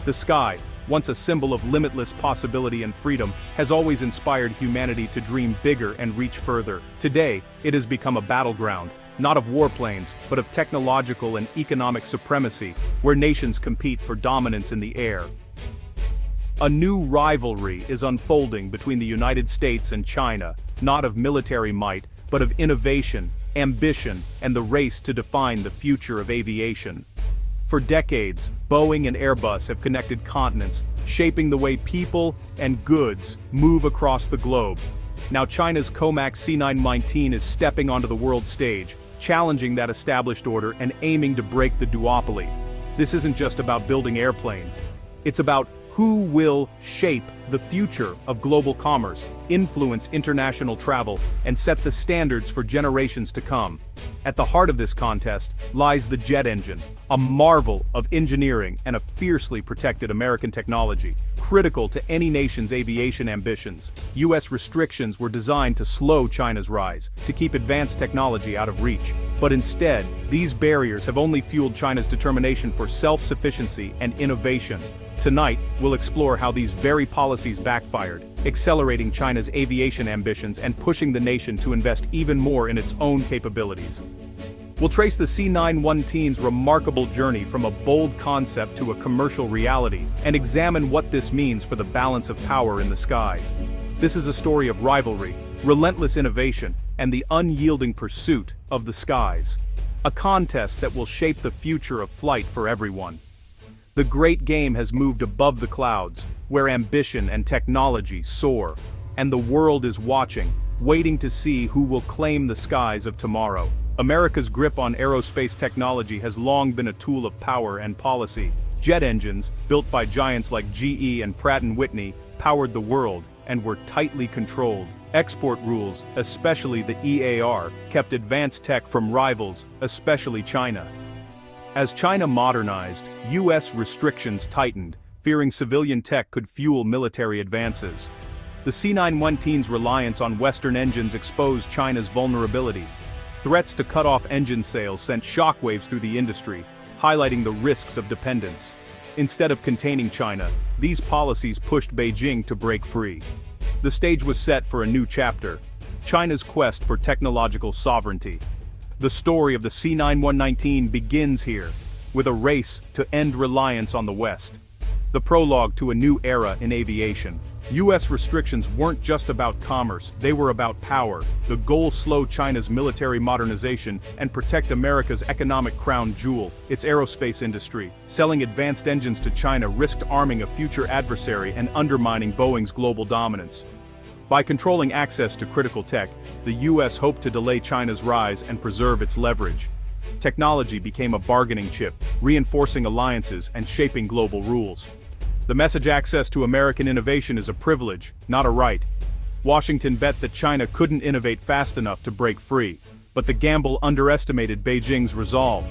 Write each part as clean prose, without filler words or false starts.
The sky, once a symbol of limitless possibility and freedom, has always inspired humanity to dream bigger and reach further. Today, it has become a battleground, not of warplanes, but of technological and economic supremacy, where nations compete for dominance in the air. A new rivalry is unfolding between the United States and China, not of military might, but of innovation, ambition, and the race to define the future of aviation. For decades, Boeing and Airbus have connected continents, shaping the way people and goods move across the globe. Now China's Comac C919 is stepping onto the world stage, challenging that established order and aiming to break the duopoly. This isn't just about building airplanes. It's about who will shape the future of global commerce, influence international travel, and set the standards for generations to come. At the heart of this contest lies the jet engine, a marvel of engineering and a fiercely protected American technology, critical to any nation's aviation ambitions. US restrictions were designed to slow China's rise, to keep advanced technology out of reach. But instead, these barriers have only fueled China's determination for self-sufficiency and innovation. Tonight, we'll explore how these very policies backfired, accelerating China's aviation ambitions and pushing the nation to invest even more in its own capabilities. We'll trace the C919's remarkable journey from a bold concept to a commercial reality, and examine what this means for the balance of power in the skies. This is a story of rivalry, relentless innovation, and the unyielding pursuit of the skies. A contest that will shape the future of flight for everyone. The great game has moved above the clouds, where ambition and technology soar, and the world is watching, waiting to see who will claim the skies of tomorrow. America's grip on aerospace technology has long been a tool of power and policy. Jet engines, built by giants like GE and Pratt & Whitney, powered the world and were tightly controlled. Export rules, especially the EAR, kept advanced tech from rivals, especially China. As China modernized, US restrictions tightened, fearing civilian tech could fuel military advances. The C919's reliance on Western engines exposed China's vulnerability. Threats to cut off engine sales sent shockwaves through the industry, highlighting the risks of dependence. Instead of containing China, these policies pushed Beijing to break free. The stage was set for a new chapter: China's quest for technological sovereignty. The story of the C919 begins here, with a race to end reliance on the West. The prologue to a new era in aviation. US restrictions weren't just about commerce, they were about power. The goal: slow China's military modernization and protect America's economic crown jewel, its aerospace industry. Selling advanced engines to China risked arming a future adversary and undermining Boeing's global dominance. By controlling access to critical tech, the US hoped to delay China's rise and preserve its leverage. Technology became a bargaining chip, reinforcing alliances and shaping global rules. The message: access to American innovation is a privilege, not a right. Washington bet that China couldn't innovate fast enough to break free, but the gamble underestimated Beijing's resolve.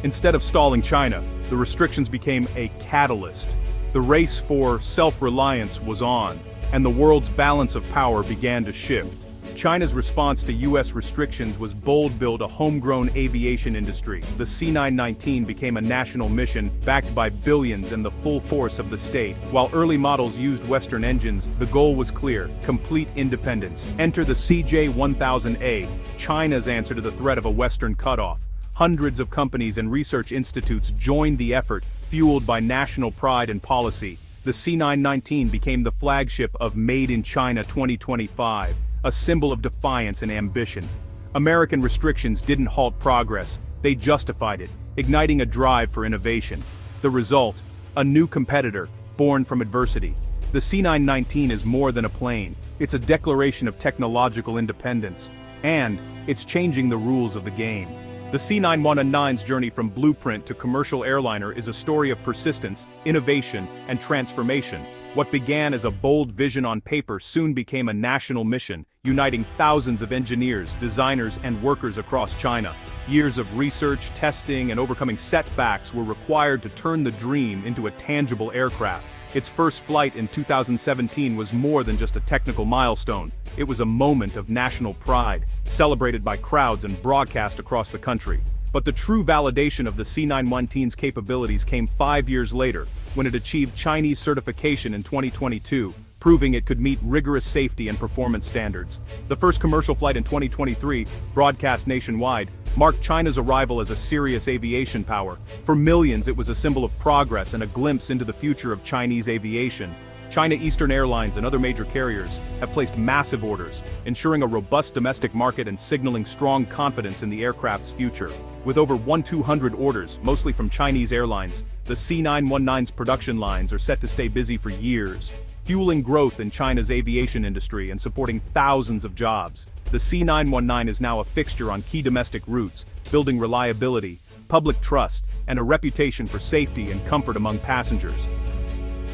Instead of stalling China, the restrictions became a catalyst. The race for self-reliance was on, and the world's balance of power began to shift. China's response to US restrictions was bold: build a homegrown aviation industry. The C919 became a national mission, backed by billions and the full force of the state. While early models used Western engines, the goal was clear: complete independence. Enter the CJ1000A, China's answer to the threat of a Western cutoff. Hundreds of companies and research institutes joined the effort, fueled by national pride and policy. The C919 became the flagship of Made in China 2025, a symbol of defiance and ambition. American restrictions didn't halt progress, they justified it, igniting a drive for innovation. The result: a new competitor, born from adversity. The C919 is more than a plane, it's a declaration of technological independence. And it's changing the rules of the game. The C919's journey from blueprint to commercial airliner is a story of persistence, innovation, and transformation. What began as a bold vision on paper soon became a national mission, uniting thousands of engineers, designers, and workers across China. Years of research, testing, and overcoming setbacks were required to turn the dream into a tangible aircraft. Its first flight in 2017 was more than just a technical milestone. It was a moment of national pride, celebrated by crowds and broadcast across the country. But the true validation of the C919's capabilities came 5 years later, when it achieved Chinese certification in 2022, proving it could meet rigorous safety and performance standards. The first commercial flight in 2023, broadcast nationwide, marked China's arrival as a serious aviation power. For millions, it was a symbol of progress and a glimpse into the future of Chinese aviation. China Eastern Airlines and other major carriers have placed massive orders, ensuring a robust domestic market and signaling strong confidence in the aircraft's future. With over 1,200 orders, mostly from Chinese airlines, the C919's production lines are set to stay busy for years, fueling growth in China's aviation industry and supporting thousands of jobs. The C919 is now a fixture on key domestic routes, building reliability, public trust, and a reputation for safety and comfort among passengers.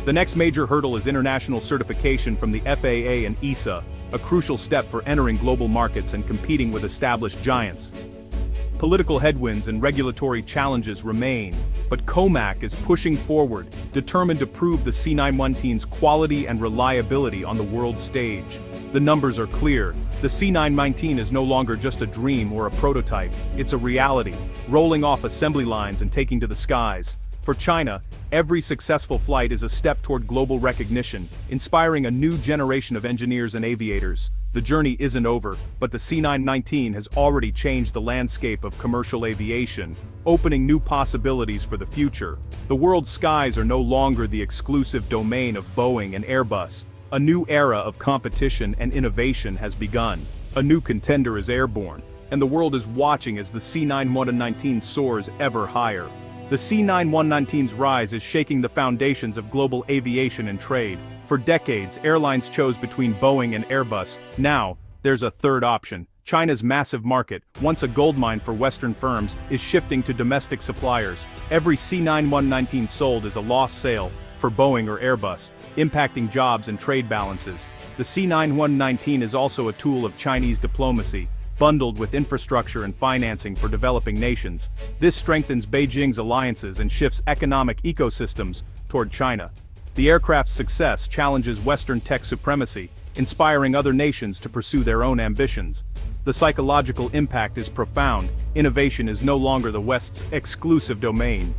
The next major hurdle is international certification from the FAA and EASA, a crucial step for entering global markets and competing with established giants. Political headwinds and regulatory challenges remain, but COMAC is pushing forward, determined to prove the C919's quality and reliability on the world stage. The numbers are clear. The C919 is no longer just a dream or a prototype, it's a reality, rolling off assembly lines and taking to the skies. For China, every successful flight is a step toward global recognition, inspiring a new generation of engineers and aviators. The journey isn't over, but the C919 has already changed the landscape of commercial aviation, opening new possibilities for the future. The world's skies are no longer the exclusive domain of Boeing and Airbus. A new era of competition and innovation has begun. A new contender is airborne, and the world is watching as the C919 soars ever higher. The C919's rise is shaking the foundations of global aviation and trade. For decades, airlines chose between Boeing and Airbus. Now, there's a third option. China's massive market, once a goldmine for Western firms, is shifting to domestic suppliers. Every C919 sold is a lost sale for Boeing or Airbus, impacting jobs and trade balances. The C919 is also a tool of Chinese diplomacy, bundled with infrastructure and financing for developing nations. This strengthens Beijing's alliances and shifts economic ecosystems toward China. The aircraft's success challenges Western tech supremacy, inspiring other nations to pursue their own ambitions. The psychological impact is profound. Innovation is no longer the West's exclusive domain.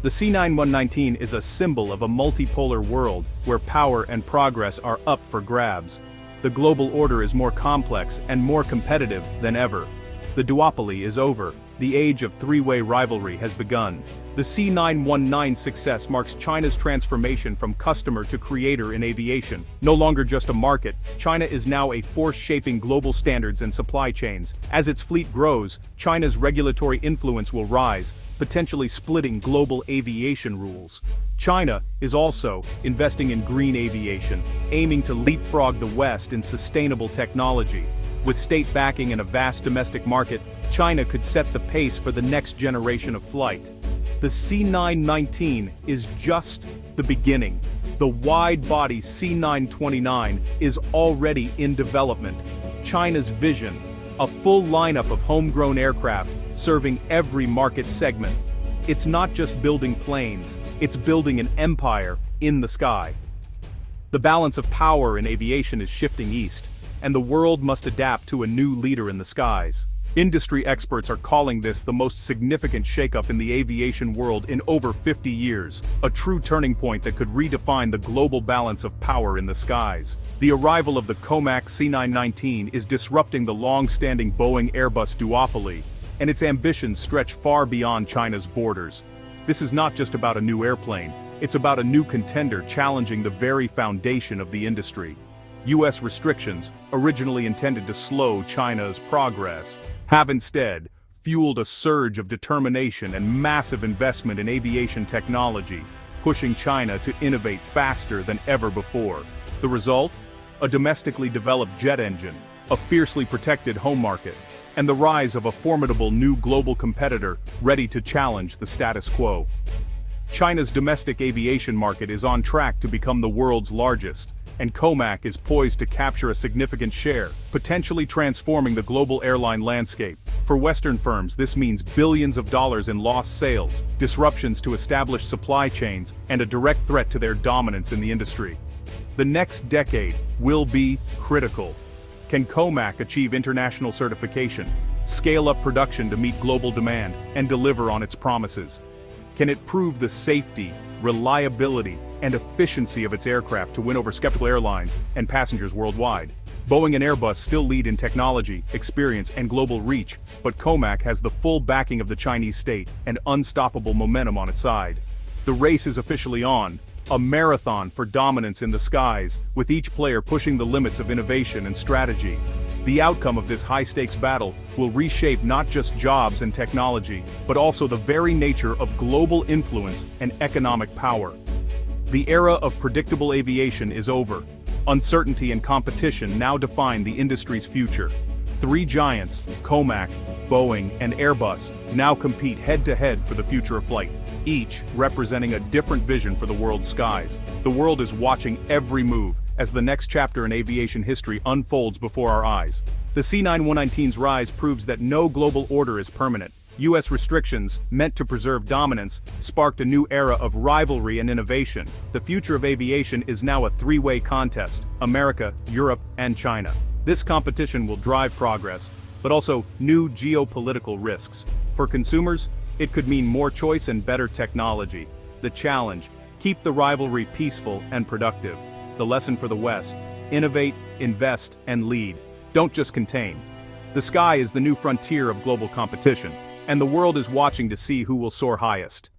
The C919 is a symbol of a multipolar world where power and progress are up for grabs. The global order is more complex and more competitive than ever. The duopoly is over. The age of three-way rivalry has begun. The C919's success marks China's transformation from customer to creator in aviation. No longer just a market, China is now a force shaping global standards and supply chains. As its fleet grows, China's regulatory influence will rise, potentially splitting global aviation rules. China is also investing in green aviation, aiming to leapfrog the West in sustainable technology. With state backing and a vast domestic market, China could set the pace for the next generation of flight. The C919 is just the beginning. The wide-body C929 is already in development. China's vision, a full lineup of homegrown aircraft serving every market segment. It's not just building planes, it's building an empire in the sky. The balance of power in aviation is shifting east, and the world must adapt to a new leader in the skies. Industry experts are calling this the most significant shakeup in the aviation world in over 50 years, a true turning point that could redefine the global balance of power in the skies. The arrival of the COMAC C919 is disrupting the long-standing Boeing-Airbus duopoly, and its ambitions stretch far beyond China's borders. This is not just about a new airplane, it's about a new contender challenging the very foundation of the industry. US restrictions, originally intended to slow China's progress, have instead fueled a surge of determination and massive investment in aviation technology, pushing China to innovate faster than ever before. The result? A domestically developed jet engine, a fiercely protected home market, and the rise of a formidable new global competitor ready to challenge the status quo. China's domestic aviation market is on track to become the world's largest, and COMAC is poised to capture a significant share, potentially transforming the global airline landscape. For Western firms, this means billions of dollars in lost sales, disruptions to established supply chains, and a direct threat to their dominance in the industry. The next decade will be critical. Can Comac achieve international certification, scale up production to meet global demand, and deliver on its promises? Can it prove the safety, reliability, and efficiency of its aircraft to win over skeptical airlines and passengers worldwide? Boeing and Airbus still lead in technology, experience, and global reach, but Comac has the full backing of the Chinese state and unstoppable momentum on its side. The race is officially on, a marathon for dominance in the skies, with each player pushing the limits of innovation and strategy. The outcome of this high-stakes battle will reshape not just jobs and technology, but also the very nature of global influence and economic power. The era of predictable aviation is over. Uncertainty and competition now define the industry's future. Three giants, Comac, Boeing, and Airbus, now compete head-to-head for the future of flight, each representing a different vision for the world's skies. The world is watching every move as the next chapter in aviation history unfolds before our eyes. The C919's rise proves that no global order is permanent. U.S. restrictions, meant to preserve dominance, sparked a new era of rivalry and innovation. The future of aviation is now a three-way contest: America, Europe, and China. This competition will drive progress, but also new geopolitical risks. For consumers, it could mean more choice and better technology. The challenge: keep the rivalry peaceful and productive. The lesson for the West: innovate, invest, and lead. Don't just contain. The sky is the new frontier of global competition, and the world is watching to see who will soar highest.